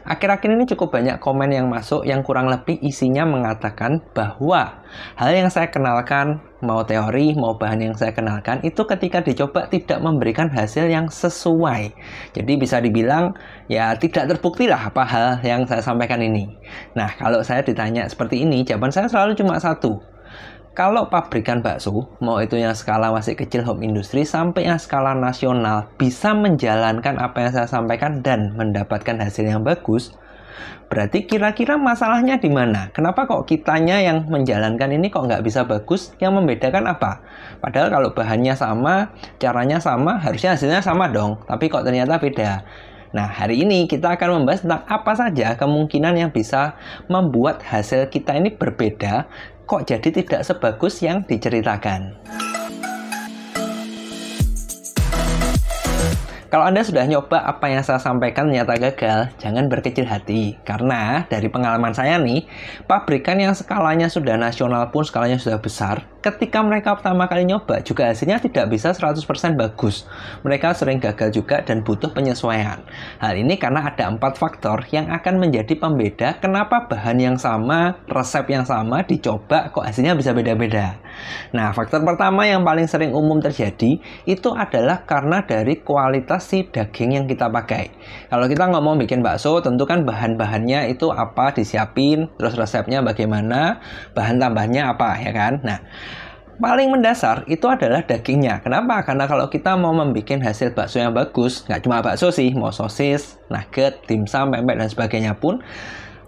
Akhir-akhir ini cukup banyak komen yang masuk yang kurang lebih isinya mengatakan bahwa hal yang saya kenalkan, mau teori, mau bahan yang saya kenalkan, itu ketika dicoba tidak memberikan hasil yang sesuai. Jadi bisa dibilang ya tidak terbukti lah apa hal yang saya sampaikan ini. Nah, kalau saya ditanya seperti ini, jawaban saya selalu cuma satu. Kalau pabrikan bakso, mau itu yang skala masih kecil home industry sampai yang skala nasional bisa menjalankan apa yang saya sampaikan dan mendapatkan hasil yang bagus, berarti kira-kira masalahnya di mana? Kenapa kok kitanya yang menjalankan ini kok nggak bisa bagus? Yang membedakan apa? Padahal kalau bahannya sama, caranya sama, harusnya hasilnya sama dong. Tapi kok ternyata beda. Nah, hari ini kita akan membahas tentang apa saja kemungkinan yang bisa membuat hasil kita ini berbeda, kok jadi tidak sebagus yang diceritakan. Kalau Anda sudah nyoba apa yang saya sampaikan ternyata gagal, jangan berkecil hati. Karena dari pengalaman saya nih, pabrikan yang skalanya sudah nasional pun skalanya sudah besar, ketika mereka pertama kali nyoba juga hasilnya tidak bisa 100% bagus. Mereka sering gagal juga dan butuh penyesuaian. Hal ini karena ada 4 faktor yang akan menjadi pembeda kenapa bahan yang sama, resep yang sama dicoba kok hasilnya bisa beda-beda. Nah, faktor pertama yang paling sering umum terjadi itu adalah karena dari kualitas si daging yang kita pakai. Kalau kita ngomong bikin bakso, tentu kan bahan-bahannya itu apa disiapin, terus resepnya bagaimana, bahan tambahnya apa, ya kan? Nah, paling mendasar itu adalah dagingnya. Kenapa? Karena kalau kita mau membuat hasil bakso yang bagus, nggak cuma bakso sih, mau sosis, nugget, dimsum, pempek, dan sebagainya pun,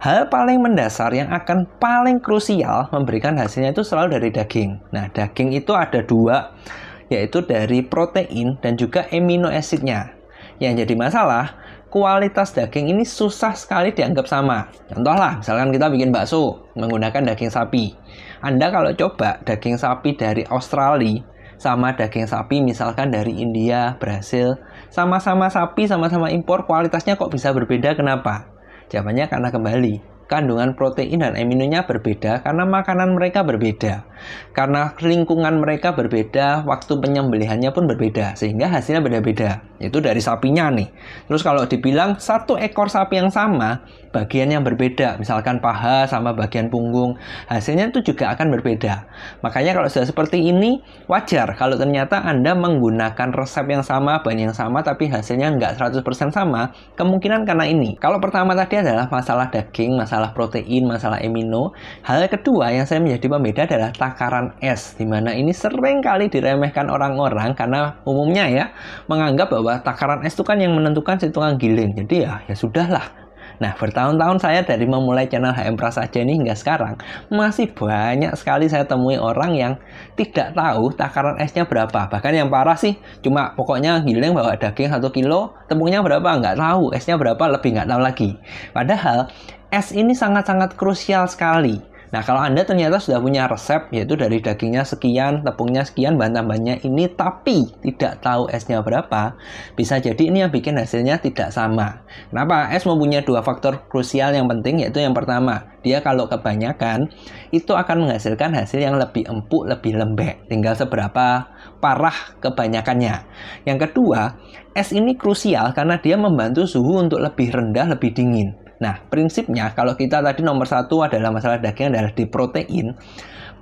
hal paling mendasar yang akan paling krusial memberikan hasilnya itu selalu dari daging. Nah, daging itu ada 2, yaitu dari protein dan juga amino acidnya. Yang jadi masalah, kualitas daging ini susah sekali dianggap sama. Contohlah, misalkan kita bikin bakso menggunakan daging sapi. Anda kalau coba daging sapi dari Australia sama daging sapi misalkan dari India, Brasil, sama-sama sapi, sama-sama impor, kualitasnya kok bisa berbeda? Kenapa? Jawabannya karena kembali kandungan protein dan aminonya berbeda karena makanan mereka berbeda. Karena lingkungan mereka berbeda, waktu penyembelihannya pun berbeda, sehingga hasilnya beda-beda. Itu dari sapinya nih. Terus kalau dibilang satu ekor sapi yang sama, bagian yang berbeda, misalkan paha sama bagian punggung, hasilnya itu juga akan berbeda. Makanya kalau sudah seperti ini, wajar kalau ternyata Anda menggunakan resep yang sama, bahan yang sama, tapi hasilnya nggak 100% sama, kemungkinan karena ini. Kalau pertama tadi adalah masalah daging, masalah protein, masalah amino. Hal kedua yang saya menjadi pembeda adalah takaran es, di mana ini sering kali diremehkan orang-orang karena umumnya ya menganggap bahwa takaran es itu kan yang menentukan si tukang giling. Jadi ya sudahlah. Nah, bertahun-tahun saya dari memulai channel HM Prasaja ini hingga sekarang, masih banyak sekali saya temui orang yang tidak tahu takaran esnya berapa. Bahkan yang parah sih, cuma pokoknya giling bawa daging 1 kilo, tepungnya berapa, nggak tahu. Esnya berapa, lebih nggak tahu lagi. Padahal, es ini sangat-sangat krusial sekali. Nah, kalau Anda ternyata sudah punya resep, yaitu dari dagingnya sekian, tepungnya sekian, bahan tambahnya ini, tapi tidak tahu esnya berapa, bisa jadi ini yang bikin hasilnya tidak sama. Kenapa? Es mempunyai 2 faktor krusial yang penting, yaitu yang pertama, dia kalau kebanyakan, itu akan menghasilkan hasil yang lebih empuk, lebih lembek. Tinggal seberapa parah kebanyakannya. Yang kedua, es ini krusial karena dia membantu suhu untuk lebih rendah, lebih dingin. Nah, prinsipnya kalau kita tadi nomor 1 adalah masalah daging adalah di protein.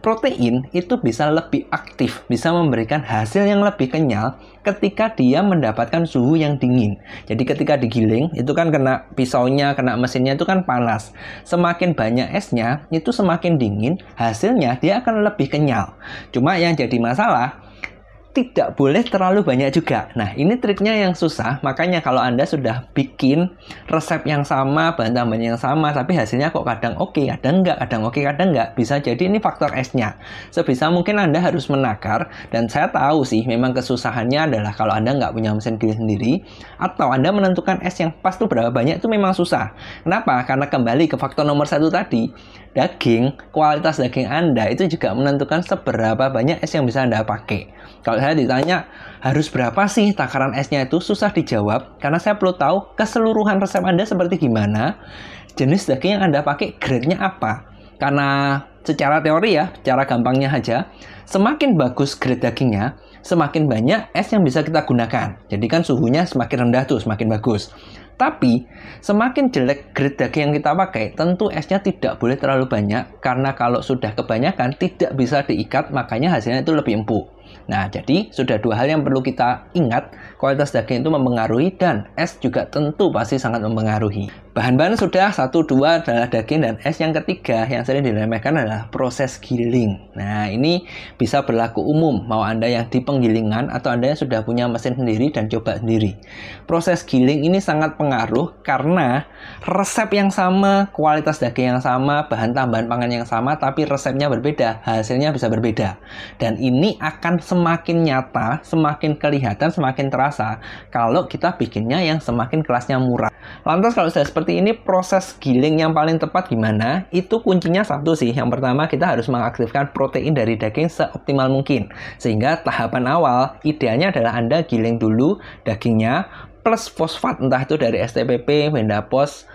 Protein itu bisa lebih aktif, bisa memberikan hasil yang lebih kenyal ketika dia mendapatkan suhu yang dingin. Jadi ketika digiling, itu kan kena pisaunya, kena mesinnya itu kan panas. Semakin banyak esnya, itu semakin dingin, hasilnya dia akan lebih kenyal. Cuma yang jadi masalah, tidak boleh terlalu banyak juga. Nah, ini triknya yang susah. Makanya kalau Anda sudah bikin resep yang sama, bahan tambahan yang sama, tapi hasilnya kok kadang oke, kadang enggak, kadang oke, kadang enggak, bisa jadi ini faktor esnya. Sebisa mungkin Anda harus menakar, dan saya tahu sih memang kesusahannya adalah kalau Anda nggak punya mesin giling sendiri, atau Anda menentukan es yang pas itu berapa banyak, itu memang susah. Kenapa? Karena kembali ke faktor nomor 1 tadi, daging, kualitas daging Anda itu juga menentukan seberapa banyak es yang bisa Anda pakai. Kalau saya ditanya harus berapa sih takaran esnya, itu susah dijawab karena saya perlu tahu keseluruhan resep Anda seperti gimana, jenis daging yang Anda pakai, grade-nya apa. Karena secara teori ya, secara gampangnya aja, semakin bagus grade dagingnya, semakin banyak es yang bisa kita gunakan. Jadi kan suhunya semakin rendah tuh, semakin bagus. Tapi, semakin jelek grade daging yang kita pakai, tentu esnya tidak boleh terlalu banyak, karena kalau sudah kebanyakan, tidak bisa diikat, makanya hasilnya itu lebih empuk. Nah, jadi sudah dua hal yang perlu kita ingat, kualitas daging itu mempengaruhi, dan es juga tentu pasti sangat mempengaruhi. Bahan-bahan sudah, 1, 2 adalah daging, dan es yang ketiga yang sering diremehkan adalah proses giling. Nah, ini bisa berlaku umum, mau Anda yang di penggilingan atau Anda yang sudah punya mesin sendiri dan coba sendiri. Proses giling ini sangat pengaruh karena resep yang sama, kualitas daging yang sama, bahan tambahan pangan yang sama, tapi resepnya berbeda, hasilnya bisa berbeda. Dan ini akan semakin nyata, semakin kelihatan, semakin terasa kalau kita bikinnya yang semakin kelasnya murah. Lantas kalau sudah seperti ini, proses giling yang paling tepat gimana? Itu kuncinya satu sih. Yang pertama, kita harus mengaktifkan protein dari daging seoptimal mungkin. Sehingga tahapan awal, idealnya adalah Anda giling dulu dagingnya plus fosfat, entah itu dari STPP, Wendapos,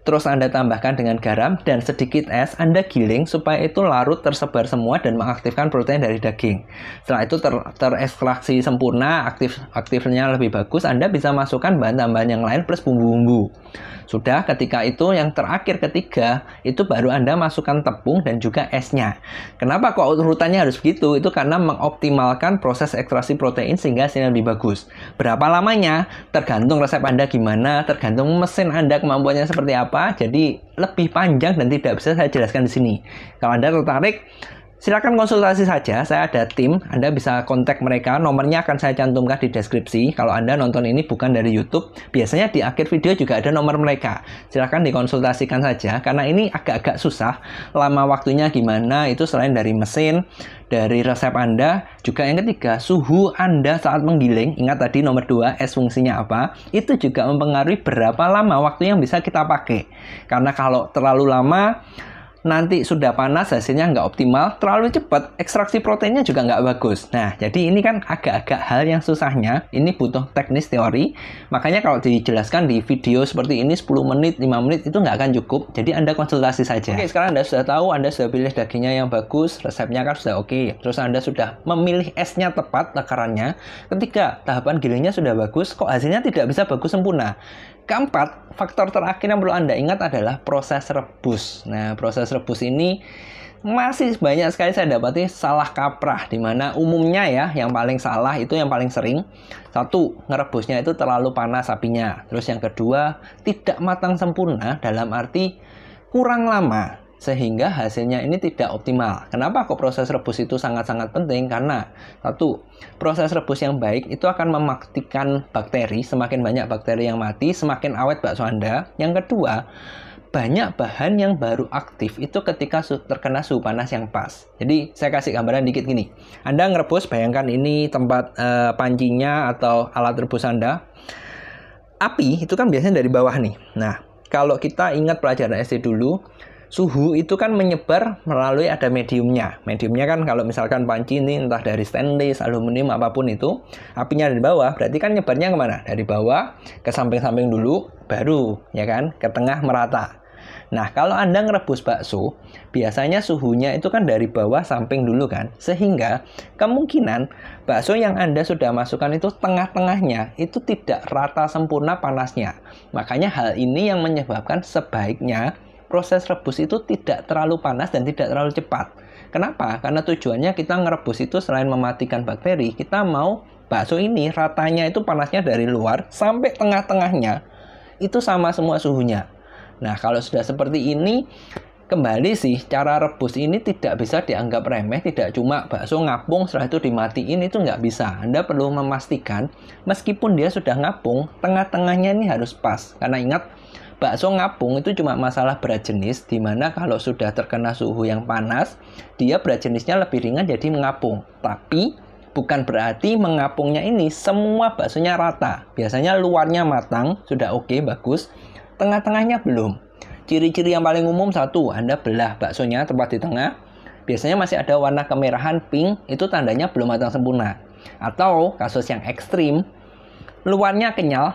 terus Anda tambahkan dengan garam dan sedikit es, Anda giling supaya itu larut tersebar semua dan mengaktifkan protein dari daging. Setelah itu terekstraksi sempurna, aktifnya lebih bagus, Anda bisa masukkan bahan tambahan yang lain plus bumbu-bumbu. Sudah, ketika itu yang terakhir ketiga, itu baru Anda masukkan tepung dan juga esnya. Kenapa kok urutannya harus begitu? Itu karena mengoptimalkan proses ekstraksi protein sehingga hasilnya lebih bagus. Berapa lamanya? Tergantung resep Anda gimana, tergantung mesin Anda kemampuannya seperti apa. Jadi lebih panjang dan tidak bisa saya jelaskan di sini. Kalau Anda tertarik, silakan konsultasi saja, saya ada tim, Anda bisa kontak mereka, nomornya akan saya cantumkan di deskripsi. Kalau Anda nonton ini bukan dari YouTube, biasanya di akhir video juga ada nomor mereka. Silakan dikonsultasikan saja, karena ini agak-agak susah, lama waktunya gimana, itu selain dari mesin, dari resep Anda, juga yang ketiga, suhu Anda saat menggiling, ingat tadi nomor 2, es fungsinya apa, itu juga mempengaruhi berapa lama waktu yang bisa kita pakai. Karena kalau terlalu lama, nanti sudah panas, hasilnya nggak optimal, terlalu cepat, ekstraksi proteinnya juga nggak bagus. Nah, jadi ini kan agak-agak hal yang susahnya, ini butuh teknis teori, makanya kalau dijelaskan di video seperti ini 10 menit, 5 menit itu nggak akan cukup, jadi Anda konsultasi saja. Oke, sekarang Anda sudah tahu, Anda sudah pilih dagingnya yang bagus, resepnya kan sudah oke, terus Anda sudah memilih esnya tepat, takarannya, ketika tahapan gilingnya sudah bagus, kok hasilnya tidak bisa bagus sempurna. Keempat, faktor terakhir yang perlu Anda ingat adalah proses rebus. Nah, proses rebus ini masih banyak sekali saya dapati salah kaprah, di mana umumnya ya, yang paling salah itu yang paling sering. Satu, ngerebusnya itu terlalu panas apinya. Terus yang kedua, tidak matang sempurna dalam arti kurang lama, sehingga hasilnya ini tidak optimal. Kenapa kok proses rebus itu sangat-sangat penting? Karena satu, proses rebus yang baik itu akan mematikan bakteri. Semakin banyak bakteri yang mati, semakin awet bakso Anda. Yang kedua, banyak bahan yang baru aktif itu ketika terkena suhu panas yang pas. Jadi saya kasih gambaran dikit gini. Anda ngerebus, bayangkan ini tempat pancinya atau alat rebus Anda. Api itu kan biasanya dari bawah nih. Nah, kalau kita ingat pelajaran SD dulu, suhu itu kan menyebar melalui ada mediumnya. Mediumnya kan kalau misalkan panci ini entah dari stainless, aluminium, apapun itu, apinya dari bawah, berarti kan nyebarnya kemana? Dari bawah ke samping-samping dulu, baru ya kan ke tengah merata. Nah, kalau Anda ngerebus bakso, biasanya suhunya itu kan dari bawah samping dulu kan, sehingga kemungkinan bakso yang Anda sudah masukkan itu tengah-tengahnya itu tidak rata sempurna panasnya. Makanya hal ini yang menyebabkan sebaiknya proses rebus itu tidak terlalu panas dan tidak terlalu cepat. Kenapa? Karena tujuannya kita ngerebus itu selain mematikan bakteri, kita mau bakso ini ratanya itu panasnya dari luar sampai tengah-tengahnya itu sama semua suhunya. Nah, kalau sudah seperti ini, kembali sih, cara rebus ini tidak bisa dianggap remeh, tidak cuma bakso ngapung setelah itu dimatiin, itu nggak bisa. Anda perlu memastikan, meskipun dia sudah ngapung, tengah-tengahnya ini harus pas. Karena ingat, bakso ngapung itu cuma masalah berat jenis, dimana kalau sudah terkena suhu yang panas, dia berat jenisnya lebih ringan jadi mengapung. Tapi bukan berarti mengapungnya ini semua baksonya rata. Biasanya luarnya matang, sudah oke, bagus, tengah-tengahnya belum. Ciri-ciri yang paling umum, satu, Anda belah baksonya tepat di tengah, biasanya masih ada warna kemerahan pink, itu tandanya belum matang sempurna. Atau kasus yang ekstrim, luarnya kenyal,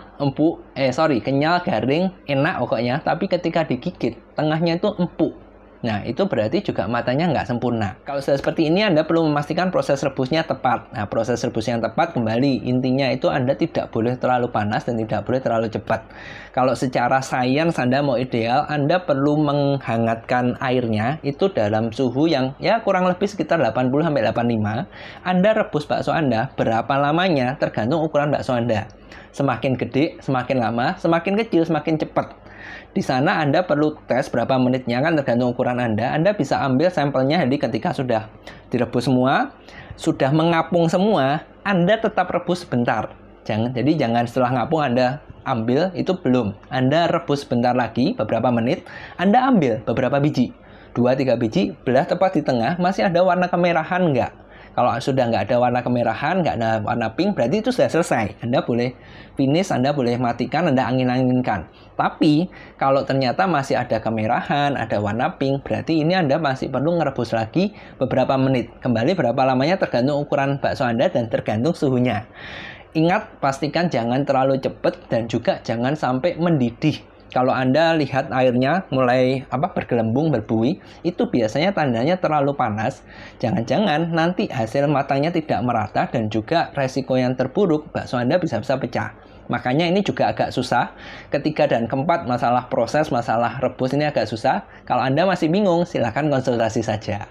kenyal, garing, enak pokoknya, tapi ketika digigit, tengahnya itu empuk. Nah, itu berarti juga matanya nggak sempurna. Kalau sudah seperti ini, Anda perlu memastikan proses rebusnya tepat. Nah, proses rebus yang tepat kembali, intinya itu Anda tidak boleh terlalu panas dan tidak boleh terlalu cepat. Kalau secara sains Anda mau ideal, Anda perlu menghangatkan airnya itu dalam suhu yang ya kurang lebih sekitar 80-85. Anda rebus bakso Anda, berapa lamanya tergantung ukuran bakso Anda. Semakin gede, semakin lama, semakin kecil, semakin cepat. Di sana Anda perlu tes berapa menitnya, kan tergantung ukuran Anda. Anda bisa ambil sampelnya, jadi ketika sudah direbus semua, sudah mengapung semua, Anda tetap rebus sebentar. Jadi jangan setelah ngapung Anda ambil, itu belum. Anda rebus sebentar lagi, beberapa menit, Anda ambil beberapa biji. 2-3 biji, belah tepat di tengah, masih ada warna kemerahan nggak? Kalau sudah nggak ada warna kemerahan, nggak ada warna pink, berarti itu sudah selesai. Anda boleh finish, Anda boleh matikan, Anda angin-anginkan. Tapi, kalau ternyata masih ada kemerahan, ada warna pink, berarti ini Anda masih perlu ngerebus lagi beberapa menit. Kembali berapa lamanya tergantung ukuran bakso Anda dan tergantung suhunya. Ingat, pastikan jangan terlalu cepat dan juga jangan sampai mendidih. Kalau Anda lihat airnya mulai bergelembung, berbuih, itu biasanya tandanya terlalu panas. Jangan-jangan nanti hasil matangnya tidak merata dan juga resiko yang terburuk, bakso Anda bisa-bisa pecah. Makanya ini juga agak susah. Ketiga dan keempat, masalah proses, masalah rebus ini agak susah. Kalau Anda masih bingung, silahkan konsultasi saja.